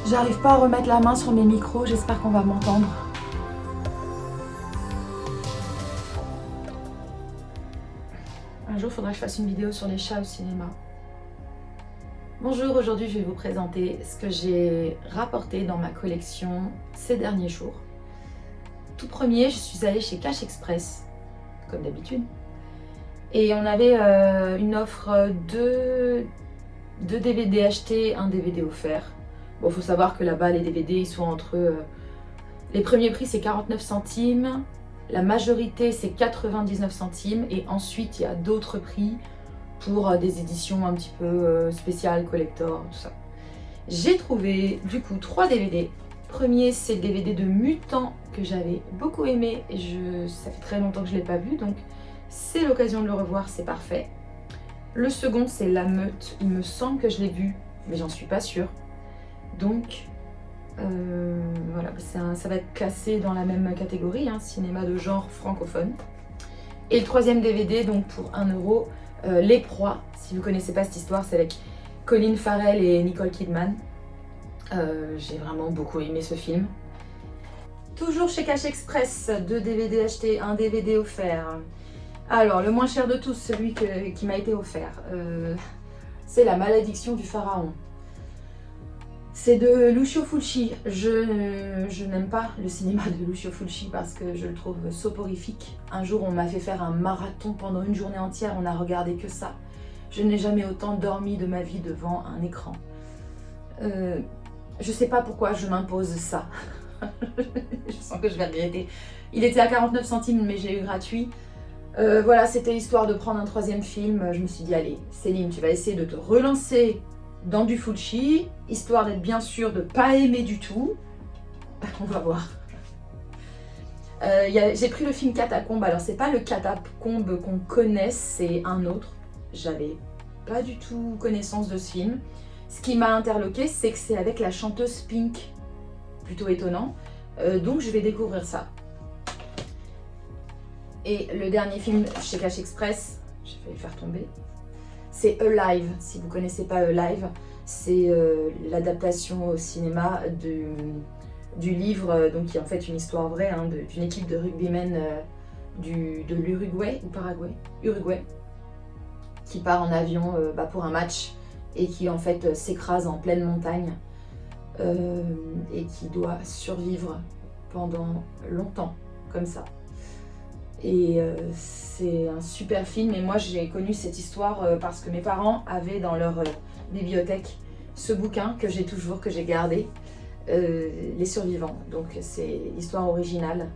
J'arrive pas à remettre la main sur mes micros, j'espère qu'on va m'entendre. Un jour, il faudra que je fasse une vidéo sur les chats au cinéma. Bonjour, aujourd'hui je vais vous présenter ce que j'ai rapporté dans ma collection ces derniers jours. Tout premier, je suis allée chez Cash Express, comme d'habitude. Et on avait une offre de DVD achetés, un DVD offert. Bon, faut savoir que là-bas, les DVD, ils sont entre... les premiers prix, c'est 49 centimes. La majorité, c'est 99 centimes. Et ensuite, il y a d'autres prix pour des éditions un petit peu spéciales, collector, tout ça. J'ai trouvé, du coup, 3 DVD. Premier, c'est le DVD de Mutant, que j'avais beaucoup aimé. Et ça fait très longtemps que je ne l'ai pas vu, donc c'est l'occasion de le revoir, c'est parfait. Le second, c'est La Meute. Il me semble que je l'ai vu, mais j'en suis pas sûre. Donc, voilà, ça va être classé dans la même catégorie, hein, cinéma de genre francophone. Et le troisième DVD, donc pour 1 euro, Les Proies. Si vous ne connaissez pas cette histoire, c'est avec Colin Farrell et Nicole Kidman. J'ai vraiment beaucoup aimé ce film. Toujours chez Cash Express, 2 DVD achetés, 1 DVD offert. Alors, le moins cher de tous, celui qui m'a été offert, c'est La Malédiction du Pharaon. C'est de Lucio Fulci. Je n'aime pas le cinéma de Lucio Fulci parce que je le trouve soporifique. Un jour, on m'a fait faire un marathon pendant une journée entière, on n'a regardé que ça. Je n'ai jamais autant dormi de ma vie devant un écran. Je sais pas pourquoi je m'impose ça. Je sens que je vais regretter. Il était à 49 centimes, mais j'ai eu gratuit. Voilà, c'était histoire de prendre un 3e film. Je me suis dit, allez, Céline, tu vas essayer de te relancer dans du Fulci, histoire d'être bien sûre de ne pas aimer du tout. On va voir. J'ai pris le film Catacombe. Alors, c'est pas le Catacombe qu'on connaisse, c'est un autre. J'avais pas du tout connaissance de ce film. Ce qui m'a interloqué, c'est que c'est avec la chanteuse Pink. Plutôt étonnant. Donc, je vais découvrir ça. Et le dernier film chez Cash Express, j'ai failli le faire tomber, c'est Alive. Si vous ne connaissez pas Alive, c'est l'adaptation au cinéma du livre, donc qui est en fait une histoire vraie, hein, d'une équipe de rugbymen de l'Uruguay ou Paraguay, Uruguay, qui part en avion pour un match et qui en fait s'écrase en pleine montagne et qui doit survivre pendant longtemps, comme ça. Et c'est un super film, et moi j'ai connu cette histoire parce que mes parents avaient dans leur bibliothèque ce bouquin que j'ai toujours, que j'ai gardé, Les Survivants. Donc c'est l'histoire originale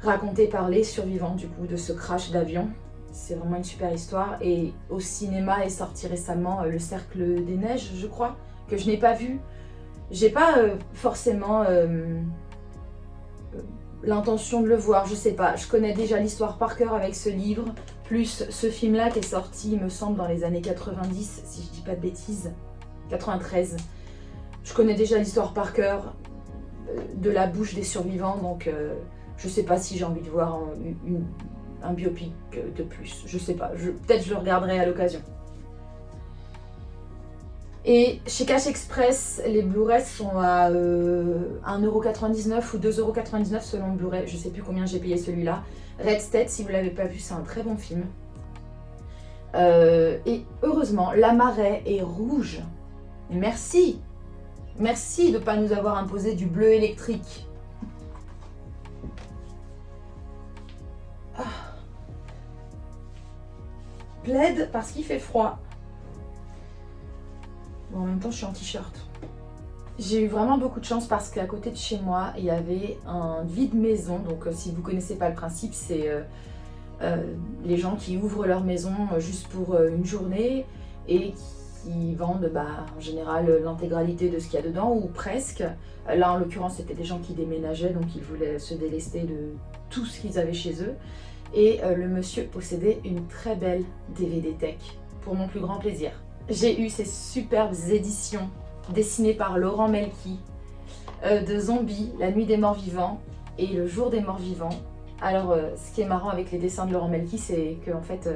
racontée par les survivants du coup de ce crash d'avion. C'est vraiment une super histoire, et au cinéma est sorti récemment Le Cercle des Neiges, je crois, que je n'ai pas vu. J'ai pas forcément l'intention de le voir, je sais pas. Je connais déjà l'histoire par cœur avec ce livre, plus ce film-là qui est sorti, il me semble, dans les années 90, si je dis pas de bêtises, 93. Je connais déjà l'histoire par cœur de la bouche des survivants, donc je sais pas si j'ai envie de voir un biopic de plus. Je sais pas, peut-être je le regarderai à l'occasion. Et chez Cash Express, les Blu-ray sont à 1,99€ ou 2,99€ selon le Blu-ray. Je sais plus combien j'ai payé celui-là. Red State, si vous ne l'avez pas vu, c'est un très bon film. Et heureusement, La Marée est rouge. Merci. Merci de ne pas nous avoir imposé du bleu électrique. Plaid parce qu'il fait froid. Bon, en même temps, je suis en t-shirt. J'ai eu vraiment beaucoup de chance parce qu'à côté de chez moi, il y avait un vide-maison. Donc, si vous ne connaissez pas le principe, c'est les gens qui ouvrent leur maison juste pour une journée et qui vendent en général l'intégralité de ce qu'il y a dedans, ou presque. Là, en l'occurrence, c'était des gens qui déménageaient, donc ils voulaient se délester de tout ce qu'ils avaient chez eux. Et le monsieur possédait une très belle DVD Tech, pour mon plus grand plaisir. J'ai eu ces superbes éditions dessinées par Laurent Melki de Zombie, La Nuit des Morts Vivants et Le Jour des Morts Vivants. Alors, ce qui est marrant avec les dessins de Laurent Melki, c'est que en fait,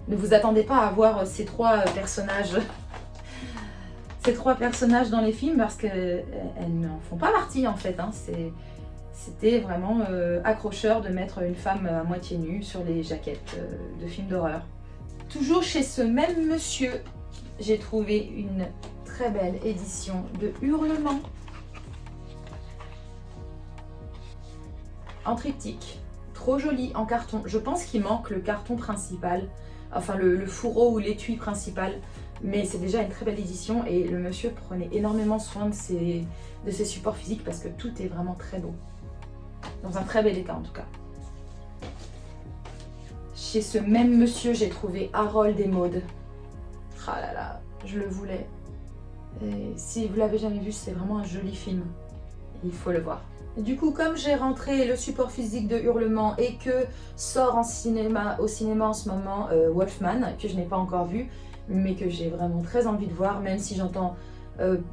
ne vous attendez pas à voir ces 3 personnages ces 3 personnages dans les films parce qu'elles n'en font pas partie en fait. Hein. C'était vraiment accrocheur de mettre une femme à moitié nue sur les jaquettes de films d'horreur. Toujours chez ce même monsieur, j'ai trouvé une très belle édition de Hurlement. En triptyque, trop joli en carton. Je pense qu'il manque le carton principal, enfin le fourreau ou l'étui principal, mais c'est déjà une très belle édition et le monsieur prenait énormément soin de ses supports physiques parce que tout est vraiment très beau. Dans un très bel état en tout cas. Chez ce même monsieur, j'ai trouvé Harold et Maude. Ah là là, je le voulais. Et si vous l'avez jamais vu, c'est vraiment un joli film. Il faut le voir. Du coup, comme j'ai rentré le support physique de Hurlement et que sort au cinéma en ce moment Wolfman, que je n'ai pas encore vu, mais que j'ai vraiment très envie de voir, même si j'entends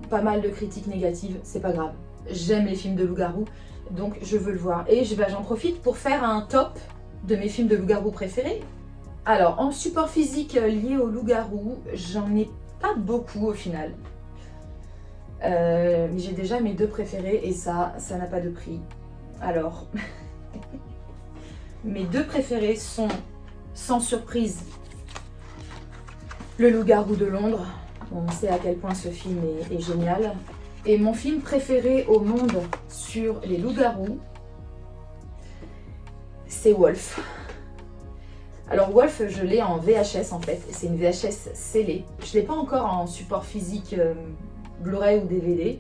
pas mal de critiques négatives, c'est pas grave. J'aime les films de loup-garou, donc je veux le voir. Et j'en profite pour faire un top de mes films de loup-garou préférés. Alors, en support physique lié au loup-garou, j'en ai pas beaucoup au final. Mais j'ai déjà mes 2 préférés et ça n'a pas de prix. Alors, mes 2 préférés sont, sans surprise, Le Loup-garou de Londres. On sait à quel point ce film est génial. Et mon film préféré au monde sur les loups-garous, c'est Wolf. Alors Wolf, je l'ai en VHS en fait, c'est une VHS scellée. Je ne l'ai pas encore en support physique Blu-ray ou DVD.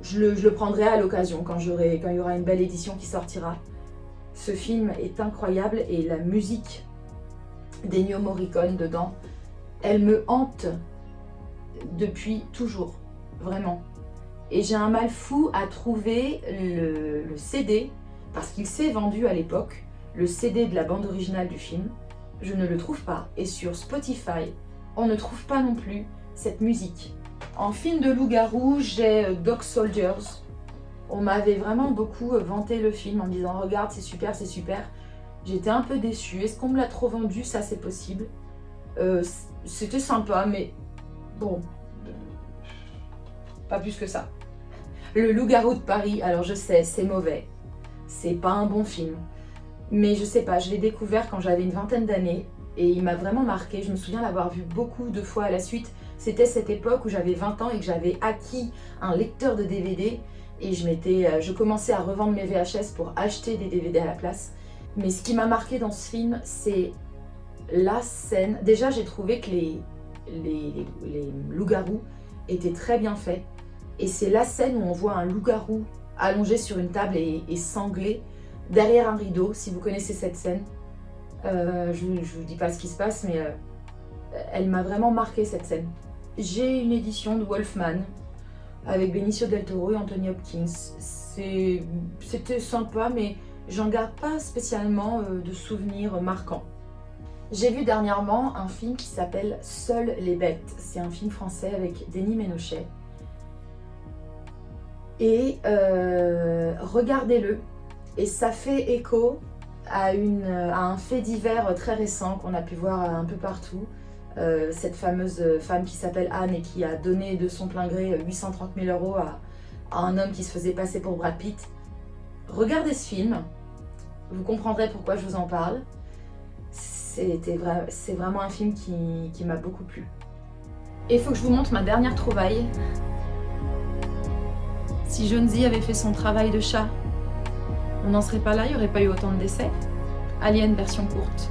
Je le prendrai à l'occasion quand il y aura une belle édition qui sortira. Ce film est incroyable et la musique d'Ennio Morricone dedans, elle me hante depuis toujours, vraiment. Et j'ai un mal fou à trouver le CD, parce qu'il s'est vendu à l'époque, le CD de la bande originale du film. Je ne le trouve pas. Et sur Spotify, on ne trouve pas non plus cette musique. En film de loup-garou, j'ai Dog Soldiers. On m'avait vraiment beaucoup vanté le film en me disant « Regarde, c'est super, c'est super ». J'étais un peu déçue. Est-ce qu'on me l'a trop vendu? Ça, c'est possible. C'était sympa, mais bon, pas plus que ça. Le Loup-garou de Paris, alors je sais, c'est mauvais. C'est pas un bon film. Mais je sais pas, je l'ai découvert quand j'avais une vingtaine d'années et il m'a vraiment marqué. Je me souviens l'avoir vu beaucoup de fois à la suite. C'était cette époque où j'avais 20 ans et que j'avais acquis un lecteur de DVD et je commençais à revendre mes VHS pour acheter des DVD à la place. Mais ce qui m'a marqué dans ce film, c'est la scène. Déjà, j'ai trouvé que les loups-garous étaient très bien faits. Et c'est la scène où on voit un loup-garou allongé sur une table et sanglé derrière un rideau, si vous connaissez cette scène. Je ne vous dis pas ce qui se passe, mais elle m'a vraiment marqué cette scène. J'ai une édition de Wolfman avec Benicio del Toro et Anthony Hopkins. C'était sympa, mais j'en garde pas spécialement de souvenirs marquants. J'ai vu dernièrement un film qui s'appelle Seules les bêtes. C'est un film français avec Denis Ménochet. Et regardez-le. Et ça fait écho à un fait divers très récent qu'on a pu voir un peu partout. Cette fameuse femme qui s'appelle Anne et qui a donné de son plein gré 830 000 € à un homme qui se faisait passer pour Brad Pitt. Regardez ce film, vous comprendrez pourquoi je vous en parle. C'est vraiment un film qui m'a beaucoup plu. Et il faut que je vous montre ma dernière trouvaille. Si Jonesy avait fait son travail de chat, on n'en serait pas là, il n'y aurait pas eu autant de décès. Alien version courte.